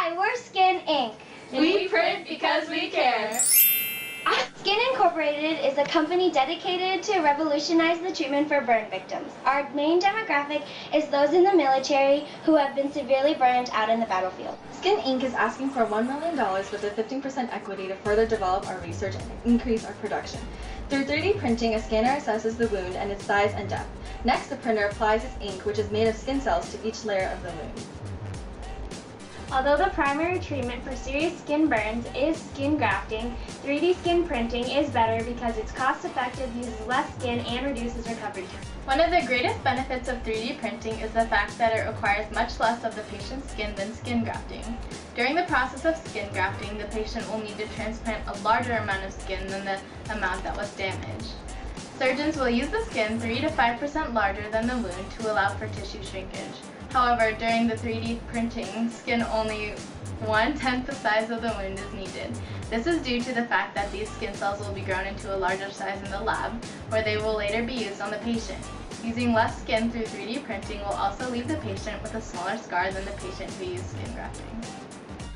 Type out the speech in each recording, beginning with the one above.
Hi, we're Skin Inc. We print because we care. Skin Incorporated is a company dedicated to revolutionize the treatment for burn victims. Our main demographic is those in the military who have been severely burned out in the battlefield. Skin Inc. is asking for $1 million with a 15% equity to further develop our research and increase our production. Through 3D printing, a scanner assesses the wound and its size and depth. Next, the printer applies its ink, which is made of skin cells, to each layer of the wound. Although the primary treatment for serious skin burns is skin grafting, 3D skin printing is better because it's cost-effective, uses less skin, and reduces recovery time. One of the greatest benefits of 3D printing is the fact that it requires much less of the patient's skin than skin grafting. During the process of skin grafting, the patient will need to transplant a larger amount of skin than the amount that was damaged. Surgeons will use the skin 3 to 5% larger than the wound to allow for tissue shrinkage. However, during the 3D printing, skin only 1/10 the size of the wound is needed. This is due to the fact that these skin cells will be grown into a larger size in the lab, where they will later be used on the patient. Using less skin through 3D printing will also leave the patient with a smaller scar than the patient who used skin grafting.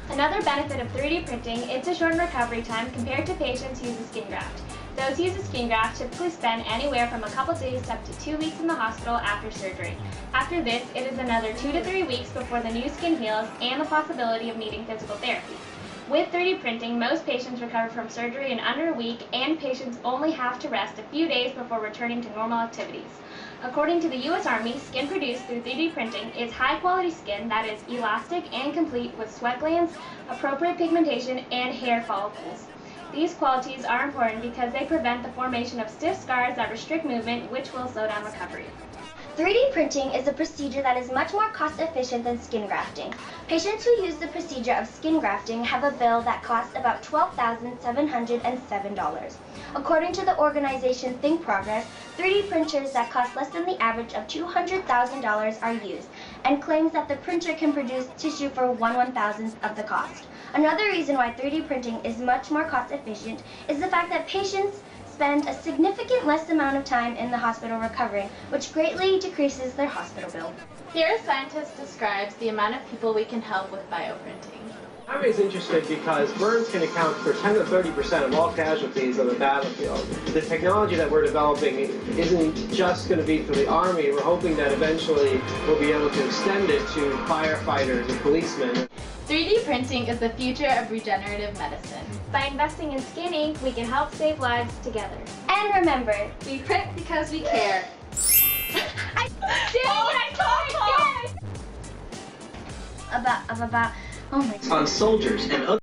Another benefit of 3D printing is to shorten recovery time compared to patients who use a skin graft. Those who use a skin graft typically spend anywhere from a couple days to up to 2 weeks in the hospital after surgery. After this, it is another 2 to 3 weeks before the new skin heals and the possibility of needing physical therapy. With 3D printing, most patients recover from surgery in under a week, and patients only have to rest a few days before returning to normal activities. According to the U.S. Army, skin produced through 3D printing is high-quality skin that is elastic and complete with sweat glands, appropriate pigmentation, and hair follicles. These qualities are important because they prevent the formation of stiff scars that restrict movement, which will slow down recovery. 3D printing is a procedure that is much more cost-efficient than skin grafting. Patients who use the procedure of skin grafting have a bill that costs about $12,707. According to the organization Think Progress, 3D printers that cost less than the average of $200,000 are used, and claims that the printer can produce tissue for 1/1000th of the cost. Another reason why 3D printing is much more cost-efficient is the fact that patients spend a significant less amount of time in the hospital recovering, which greatly decreases their hospital bill. Here, a scientist describes the amount of people we can help with bioprinting. I'm always interested because burns can account for 10 to 30% of all casualties on the battlefield. The technology that we're developing isn't just going to be for the Army. We're hoping that eventually we'll be able to extend it to firefighters and policemen. 3D printing is the future of regenerative medicine. By investing in Skin Inc., we can help save lives together. And remember, We print because we care. I about, oh my God. On soldiers and other